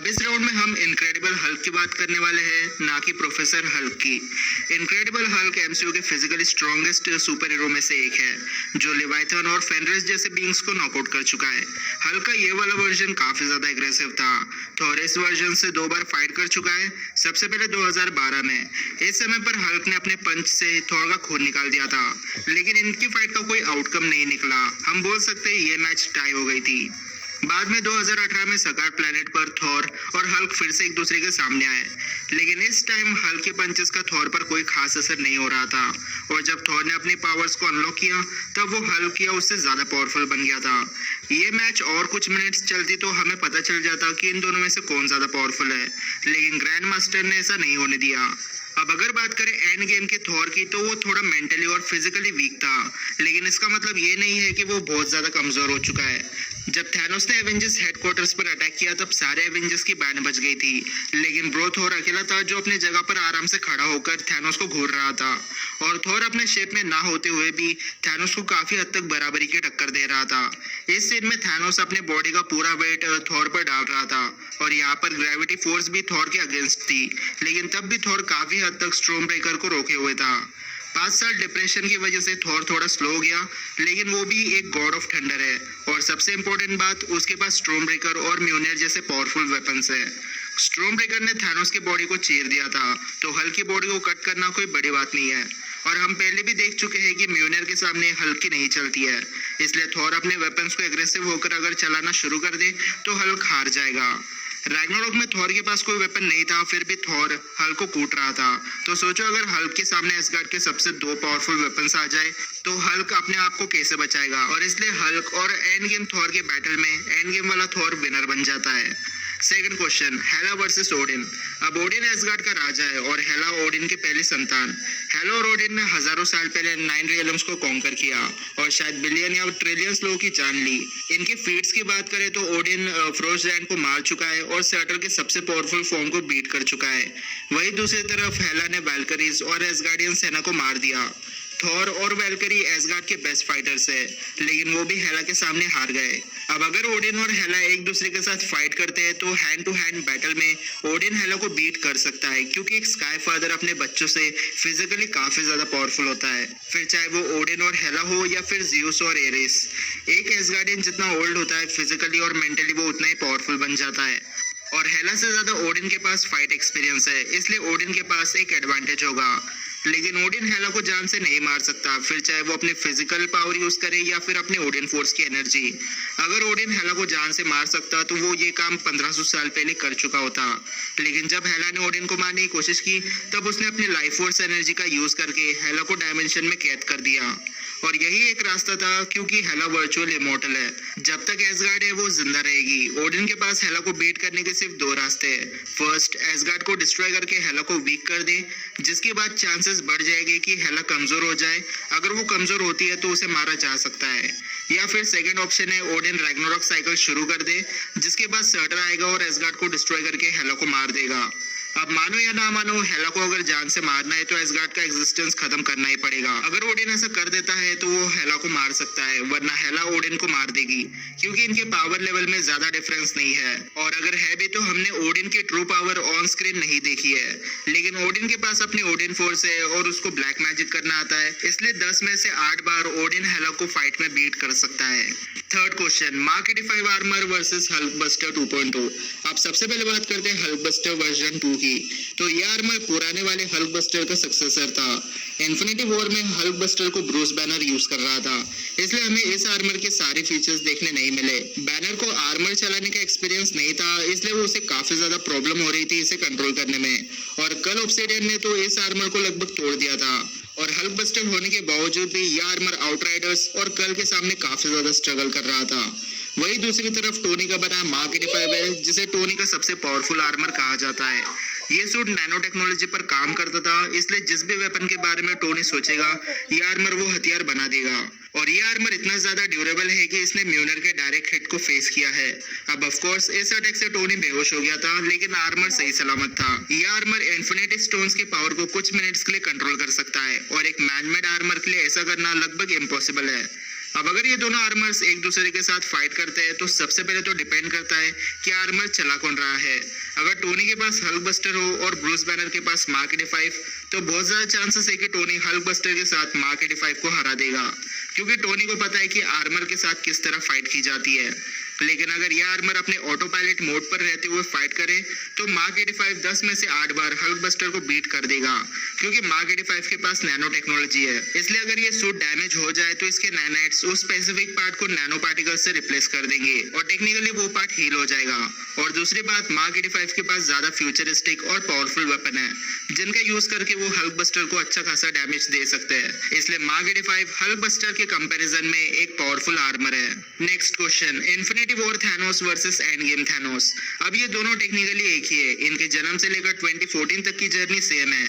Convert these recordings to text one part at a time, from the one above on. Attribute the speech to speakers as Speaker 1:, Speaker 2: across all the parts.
Speaker 1: अब इस राउंड में हम इनक्रेडिबल हल्क की बात करने वाले हैं, ना कि प्रोफेसर हल्क की। इनक्रेडिबल हल्क एमसीयू के फिजिकली स्ट्रॉन्गेस्ट सुपर हीरो में से एक है, जो लेवाइथन और फेनरिस जैसे बींग्स को नॉकआउट कर चुका है। हल्क का ये वाला वर्जन काफी ज्यादा एग्रेसिव था। थॉर इस वर्जन से 2 बार फाइट कर चुका है, सबसे पहले 2012 में। इस समय पर हल्क ने अपने पंच से थॉर का खून निकाल दिया था, लेकिन इनकी फाइट का कोई आउटकम नहीं निकला। हम बोल सकते हैं ये मैच टाई हो गई थी। बाद में 2018 में सकार प्लैनेट पर थॉर और हल्क फिर से एक दूसरे के सामने आए, लेकिन इस टाइम हल्क के पंचेस का थॉर पर कोई खास असर नहीं हो रहा था। और जब थॉर ने अपनी पावर्स को अनलॉक किया, तब वो हल्क या उससे ज्यादा पावरफुल बन गया था। ये मैच और कुछ मिनट्स चलती तो हमें पता चल जाता कि इन दोनों में से कौन ज्यादा पावरफुल है, लेकिन ग्रैंड मास्टर ने ऐसा नहीं होने दिया। अब अगर बात करें एंड गेम के थॉर की, तो वो थोड़ा मेंटली और फिजिकली वीक था, लेकिन इसका मतलब ये नहीं है कि वो बहुत ज्यादा कमजोर हो चुका है। जब थैनोस ने एवेंजर्स हेडक्वार्टर्स पर अटैक किया, तब सारे एवेंजर्स की बैंड बज गई थी, लेकिन ब्रो थॉर अकेला था जो अपनी जगह पर आराम से खड़ा होकर थैनोस को घूर रहा था। और थॉर अपने शेप में ना होते हुए भी थैनोस को काफी हद तक बराबरी की टक्कर दे रहा था। इस सीन में थैनोस अपने बॉडी का पूरा वेट थॉर पर डाल रहा था, और यहाँ पर ग्रेविटी फोर्स भी थॉर के अगेंस्ट थी, लेकिन तब भी थॉर काफी हद तक स्टॉर्म ब्रेकर को रोके हुए था। 5 साल डिप्रेशन की वजह से थॉर थोड़ा स्लो हो गया, लेकिन वो भी एक गॉड ऑफ थंडर है। और सबसे इम्पोर्टेंट बात, उसके पास स्टॉर्म ब्रेकर और म्यूनियर जैसे पावरफुल वेपन्स है। स्टॉर्म ब्रेकर ने थैनोस की बॉडी को चीर दिया था, तो हल्क की बॉडी को कट करना कोई बड़ी बात नहीं है। और हम पहले भी देख चुके हैं कि म्यूनियर के सामने हल्क की नहीं चलती है, इसलिए थॉर अपने वेपन्स को एग्रेसिव होकर अगर चलाना शुरू कर दे तो हल्क हार जाएगा। रैग्नारोक में थॉर के पास कोई वेपन नहीं था, फिर भी थॉर हल्क को कूट रहा था। तो सोचो अगर हल्क के सामने एसगार्ड के सबसे 2 पावरफुल वेपन्स आ जाए, तो हल्क अपने आप को कैसे बचाएगा। और इसलिए हल्क और एंड गेम थॉर के बैटल में एंड गेम वाला थॉर विनर बन जाता है। सेकंड क्वेश्चन, हेला वर्सेस ओडिन। अब ओडिन एसगार्ड का राजा है और हेला ओडिन के पहली संतान। हेला और ओडिन ने हजारों साल पहले 9 रियलम्स को कॉन्कर किया और शायद बिलियन या ट्रिलियंस लोगों की जान ली। इनके फीट्स की बात करें तो ओडिन फ्रोस्टलैंड को मार चुका है और सैटर्न के सबसे पावरफुल फॉर्म को बीट कर चुका है। वहीं दूसरी तरफ हेला ने वैल्करीज और एसगार्डियन सेना को मार दिया। थॉर और वैल्करी एसगार्ड के बेस्ट फाइटर्स है, लेकिन वो भी हेला के सामने हार गए। अब अगर ओडिन और हेला एक दूसरे के साथ फाइट करते हैं, तो हैंड टू हैंड बैटल में ओडिन हेला को बीट कर सकता है, क्योंकि एक स्काई फादर अपने बच्चों से फिजिकली काफी ज्यादा पावरफुल होता है। फिर चाहे वो ओडिन और हेला हो या फिर जियोस और एरिस, एक एसगार्डियन जितना ओल्ड होता है फिजिकली और मेंटली, वो उतना ही पावरफुल बन जाता है। और हेला से ज्यादा ओडिन के पास फाइट एक्सपीरियंस है, इसलिए ओडिन के पास एक एडवांटेज होगा। लेकिन ओडिन हेला को जान से नहीं मार सकता, फिर चाहे वो अपने फिजिकल पावर यूज करे या फिर अपने ओडिन फोर्स की एनर्जी। अगर ओडिन हेला को जान से मार सकता, तो वो ये काम 1500 साल पहले कर चुका होता। लेकिन जब हेला ने ओडिन को मारने की कोशिश की, तब उसने अपनी लाइफ फोर्स एनर्जी का यूज करके हेला को डायमेंशन में कैद कर दिया। और यही एक रास्ता था, क्योंकि हेला वर्चुअल इमॉर्टल है। जब तक एसगार्ड है वो जिंदा रहेगी। ओडिन के पास हेला को बीट करने के सिर्फ 2 रास्ते हैं। फर्स्ट, एसगार्ड को डिस्ट्रॉय करके हेला को वीक कर दे, जिसके बाद चांसेस बढ़ जाएंगे कि हेला कमजोर हो जाए। अगर वो कमजोर होती है तो उसे मारा जा सकता है। या फिर सेकंड ऑप्शन है, ओडिन रैग्नारोक साइकिल शुरू कर दे, जिसके बाद सर्टर आएगा और एसगार्ड को डिस्ट्रॉय करके हेला को मार देगा। अब मानो या ना मानो, हेला को अगर जान से मारना है तो एसगार्ड का एग्जिस्टेंस खत्म करना ही पड़ेगा। अगर ओडिन ऐसा कर देता है तो वो हेला को मार सकता है, वरना हेला ओडिन को मार देगी, क्योंकि इनके पावर लेवल में ज्यादा डिफरेंस नहीं है। और अगर है भी तो हमने ओडिन की ट्रू पावर ऑन स्क्रीन नहीं देखी है। लेकिन ओडिन के पास अपनी ओडिन फोर्स है और उसको ब्लैक मैजिक करना आता है, इसलिए 10 में से 8 बार ओडिन हेला को फाइट में बीट कर सकता है। Third question, mark 85 armour versus Hulk buster 2.0। अब सबसे पहले बात करते हैं हल्क बस्टर वर्जन 2 की। तो ये आर्मर पुराने वाले हल्क बस्टर का सक्सेसर था। इन्फिनिटी वॉर में हल्क बस्टर को ब्रूस बैनर यूज कर रहा था, इसलिए हमें इस आर्मर के सारे फीचर्स देखने नहीं मिले। बैनर को आर्मर चलाने का एक्सपीरियंस नहीं था, इसलिए वो उसे काफी ज्यादा प्रॉब्लम हो रही थी इसे कंट्रोल करने में। और कल ऑब्सिडियन ने तो इस आर्मर को लगभग तोड़ दिया था। और हल्क बस्टर होने के बावजूद भी यह आर्मर आउटराइडर्स और कल के सामने काफी ज्यादा स्ट्रगल कर रहा था। वही दूसरी तरफ टोनी का बना मार्क 85 है, जिसे टोनी का सबसे पावरफुल आर्मर कहा जाता है। ये सूट नैनो टेक्नोलॉजी पर काम करता था, इसलिए जिस भी वेपन के बारे में टोनी सोचेगा, ये आर्मर वो हथियार बना देगा। और ये आर्मर इतना ज्यादा ड्यूरेबल है कि इसने म्यूनर के डायरेक्ट हिट को फेस किया है। अब ऑफ कोर्स इस अटैक से टोनी बेहोश हो गया था, लेकिन आर्मर सही सलामत था। ये आर्मर इन्फिनिटी स्टोन्स की पावर को कुछ मिनट्स के लिए कंट्रोल कर सकता है, और एक मैनमेड आर्मर के लिए ऐसा करना लगभग इम्पॉसिबल है। अब अगर ये दोनों आर्मर्स एक दूसरे के साथ फाइट करते हैं तो सबसे पहले तो डिपेंड करता है कि आर्मर चला कौन रहा है। अगर टोनी के पास हल्क बस्टर हो और ब्रूस बैनर के पास मार्क 85, तो बहुत ज्यादा चांसेस है कि टोनी हल्क बस्टर के साथ मार्क 85 को हरा देगा, क्योंकि टोनी को पता है कि आर्मर के साथ किस तरह फाइट की जाती है। लेकिन अगर यह आर्मर अपने ऑटो पायलट मोड पर रहते हुए फाइट करे तो मार्क 85 10 में से 8 बार हल्क बस्टर को बीट कर देगा, क्योंकि मार्क 85 के पास नैनो टेक्नोलॉजी है। इसलिए अगर ये सूट डैमेज हो जाए तो इसके नैनाइट्स उस स्पेसिफिक पार्ट को नैनो पार्टिकल से रिप्लेस कर देंगे और टेक्निकली वो पार्ट हील हो जाएगा। और दूसरी बात, मार्क 85 के पास ज्यादा फ्यूचरिस्टिक और पावरफुल वेपन है जिनका यूज करके वो हल्क बस्टर को अच्छा खासा डैमेज दे सकते हैं। इसलिए मार्क 85 हल्क बस्टर के कंपैरिजन में एक पावरफुल आर्मर है। Next question, infinity war Thanos versus end game Thanos. अब ये दोनों टेक्निकली एक ही है, इनके जन्म से लेकर 2014 तक की जर्नी सेम है,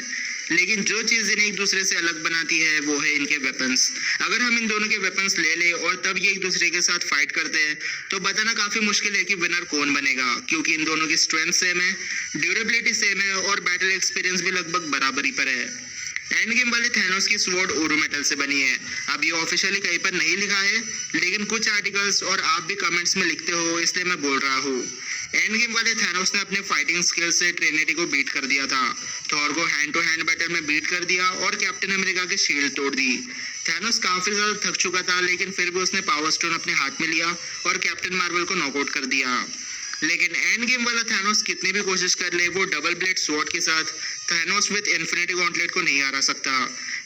Speaker 1: लेकिन जो चीज इन्हें एक दूसरे से अलग बनाती है वो है इनके वेपन्स। अगर हम इन दोनों के वेपन्स ले ले और तब ये एक दूसरे के साथ फाइट करते हैं तो बताना काफी मुश्किल है कि विनर कौन बनेगा, क्योंकि इन दोनों की स्ट्रेंथ सेम है, ड्यूरेबिलिटी सेम है और बैटल एक्सपीरियंस भी लगभग बराबरी पर है। एंड गेम वाले थैनोस की स्वॉर्ड ओरो मेटल से बनी है। अब ये ऑफिशियली कहीं पर नहीं लिखा है, लेकिन कुछ आर्टिकल्स और आप भी कमेंट्स में लिखते हो, इसलिए मैं बोल रहा हूँ। एंड गेम वाले थैनोस ने अपने फाइटिंग स्किल्स से ट्रिनिटी को बीट कर दिया था, थॉर को हैंड टू हैंड बैटल में बीट कर दिया और कैप्टन अमेरिका की शील्ड तोड़ दी। थैनोस काफी ज्यादा थक चुका था, लेकिन फिर भी उसने पावर स्टोन अपने हाथ में लिया और कैप्टन मार्वल को नॉकआउट कर दिया। लेकिन एंड गेम वाला थैनोस कितनी भी कोशिश कर ले, वो डबल ब्लेड स्वॉर्ड के साथ थैनोस विद इन्फिनिटी गॉन्टलेट को नहीं हरा सकता,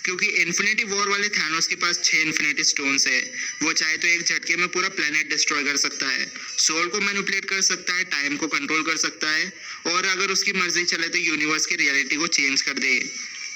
Speaker 1: क्योंकि इन्फिनिटी वॉर वाले थैनोस के पास 6 इन्फिनिटी स्टोन्स है। वो चाहे तो एक झटके में पूरा प्लेनेट डिस्ट्रॉय कर सकता है, सोल को मैनिपुलेट कर सकता है, टाइम को कंट्रोल कर सकता है और अगर उसकी मर्जी चले तो यूनिवर्स की रियलिटी को चेंज कर दे।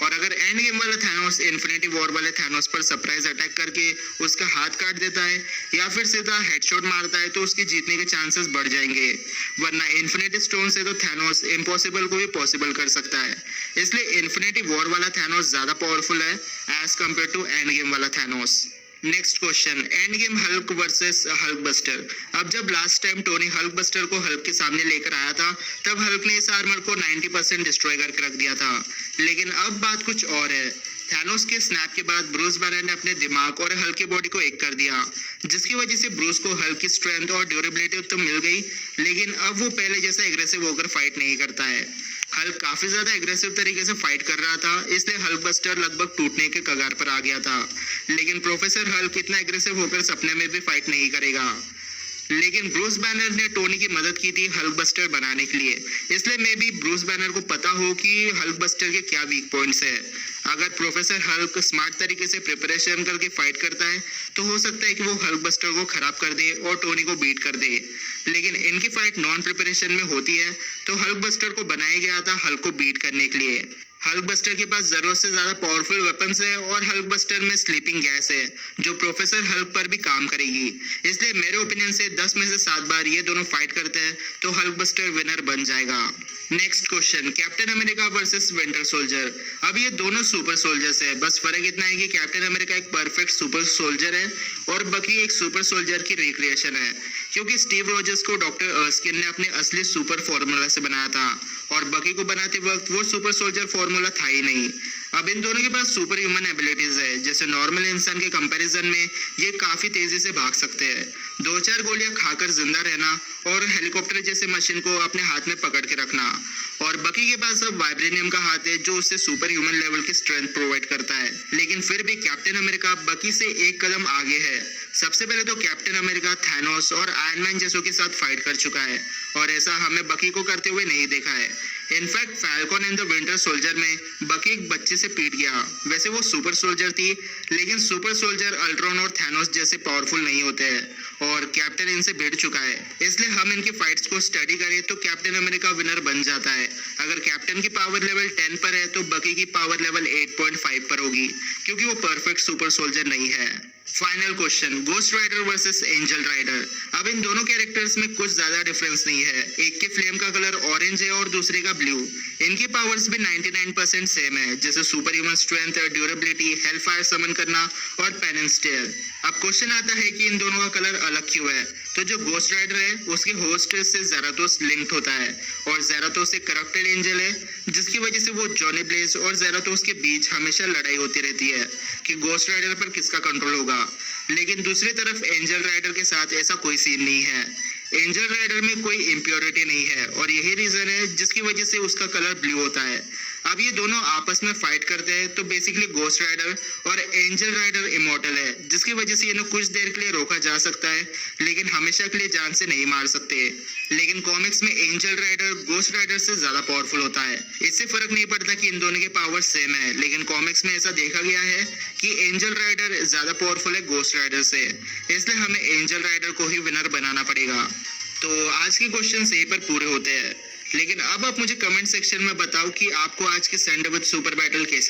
Speaker 1: और अगर एंड गेम वाला थैनोस इन्फिनिटी वॉर वाले थैनोस पर सरप्राइज अटैक करके उसका हाथ काट देता है या फिर सीधा हेडशॉट मारता है तो उसकी जीतने के चांसेस बढ़ जाएंगे, वरना इन्फिनिटी स्टोन से तो थैनोस इम्पॉसिबल को भी पॉसिबल कर सकता है। इसलिए इन्फिनिटी वॉर वाला थैनोस ज्यादा पावरफुल है as compare to End Game वाला Thanos. Next question, End Game Hulk versus Hulk buster. अब जब last time Tony Hulk buster को हल्क के सामने लेकर आया था तब हल्क ने इस आर्मर को 90% डिस्ट्रॉय करके रख दिया था, लेकिन अब बात कुछ और है। थैनोस के स्नैप के बाद ब्रूस बैनर ने अपने दिमाग और हल्क की बॉडी को एक कर दिया, जिसकी वजह से ब्रूस को हल्क की स्ट्रेंथ और ड्यूरेबिलिटी तो मिल गई, लेकिन अब वो पहले जैसा एग्रेसिव होकर फाइट नहीं करता है। हल्क काफी ज्यादा एग्रेसिव तरीके से फाइट कर रहा था, इसलिए हल्क बस्टर लगभग टूटने के कगार पर आ गया था। लेकिन प्रोफेसर हल्क इतना एग्रेसिव होकर सपने में भी फाइट नहीं करेगा। लेकिन ब्रूस बैनर ने टोनी की मदद की थी हल्क बस्टर बनाने के लिए, इसलिए मे बी ब्रूस बैनर को पता हो कि हल्क बस्टर के क्या वीक पॉइंट्स है। अगर प्रोफेसर हल्क स्मार्ट तरीके से प्रिपरेशन करके फाइट करता है तो हो सकता है कि वो हल्क बस्टर को खराब कर दे और टोनी को बीट कर दे। लेकिन इनकी फाइट नॉन प्रिपरेशन में होती है तो हल्क बस्टर को बनाया गया था हल्क को बीट करने के लिए। हल्क बस्टर के पास जरूरत से ज्यादा पावरफुल वेपन्स है और हल्क बस्टर में स्लीपिंग गैस है जो प्रोफेसर हल्क पर भी काम करेगी। इसलिए मेरे ओपिनियन से 10 में से 7 बार ये दोनों फाइट करते हैं तो हल्क बस्टर विनर बन जाएगा। Next question, captain America versus winter soldier. अब ये दोनों सुपर सोल्जर्स है, बस फर्क इतना है कि कैप्टन अमेरिका एक परफेक्ट सुपर सोल्जर है और बकी एक सुपर सोल्जर की रिक्रिएशन है, क्योंकि स्टीव रॉजर्स को डॉक्टर अर्स्किन ने अपने असली सुपर फॉर्मूला से बनाया था और बकी को बनाते वक्त वो सुपर सोल्जर फॉर्मूला था ही नहीं। अब इन दोनों के पास सुपर ह्यूमन एबिलिटीज है, जैसे नॉर्मल इंसान के कंपैरिजन में ये काफी तेजी से भाग सकते हैं, 2-4 गोलियां खाकर जिंदा रहना और हेलीकॉप्टर जैसे मशीन को अपने हाथ में पकड़ के रखना। और बकी के पास अब वाइब्रेनियम का हाथ है जो उसे सुपर ह्यूमन लेवल की स्ट्रेंथ प्रोवाइड करता है, लेकिन फिर भी कैप्टन अमेरिका बकी से एक कदम आगे है। सबसे पहले तो कैप्टन अमेरिका थैनोस और आयरन मैन जैसों के साथ फाइट कर चुका है और ऐसा हमें बकी को करते हुए नहीं देखा है। In fact Falcon and the winter soldier में बकी एक बच्चे से पीट गया। वैसे वो सुपर सोल्जर थी, लेकिन सुपर सोल्जर अल्ट्रॉन और थैनोस जैसे पावरफुल नहीं होते हैं और कैप्टन इनसे भिड़ चुका है। इसलिए हम इनकी फाइट्स को स्टडी करें तो कैप्टन अमेरिका विनर बन जाता है। अगर कैप्टन की पावर लेवल 10 पर है तो बकी की पावर लेवल 8.5 पर होगी, क्योंकि वो परफेक्ट सुपर सोल्जर नहीं है। Final question, Ghost Rider versus Angel Rider. अब इन दोनों कैरेक्टर्स में कुछ ज्यादा डिफरेंस नहीं है, एक के फ्लेम का कलर ऑरेंज है और दूसरे का ब्लू। इनकी पावर्स भी 99% सेम है, जैसे super human strength, durability, hell fire summon करना और पेन एंड स्टेयर। अब क्वेश्चन आता है कि इन दोनों का कलर अलग क्यों है। तो जो गोस्ट राइडर है उसके होस्ट से ज़ेरातोस लिंक्ड होता है और ज़ेरातोस एक करप्टेड एंजल है, जिसकी वजह से वो जॉनी ब्लेज और ज़ेरातोस के बीच हमेशा लड़ाई होती रहती है कि गोस्ट राइडर पर किसका कंट्रोल होगा। लेकिन दूसरी तरफ एंजल राइडर के साथ ऐसा कोई सीन नहीं है। एंजल राइडर में कोई इम्प्योरिटी नहीं है और यही रीजन है जिसकी वजह से उसका कलर ब्लू होता है। अब ये दोनों आपस में फाइट करते हैं तो बेसिकली गोस्ट राइडर और एंजल राइडर इमॉर्टल है, जिसकी वजह से इन्हें कुछ देर के लिए रोका जा सकता है लेकिन हमेशा के लिए जान से नहीं मार सकते। लेकिन कॉमिक्स में एंजल राइडर गोस्ट राइडर से ज्यादा पावरफुल होता है। इससे फर्क नहीं पड़ता कि इन दोनों के पावर सेम है, लेकिन कॉमिक्स में ऐसा देखा गया है कि एंजल राइडर ज्यादा पावरफुल है गोस्ट राइडर से, इसलिए हमें एंजल राइडर को ही विनर बनाना पड़ेगा। तो आज के क्वेश्चन यहीं पर पूरे होते हैं, लेकिन अब आप मुझे कमेंट सेक्शन में बताओ कि आपको आज के सैंडलवुड सुपर बैटल कैसे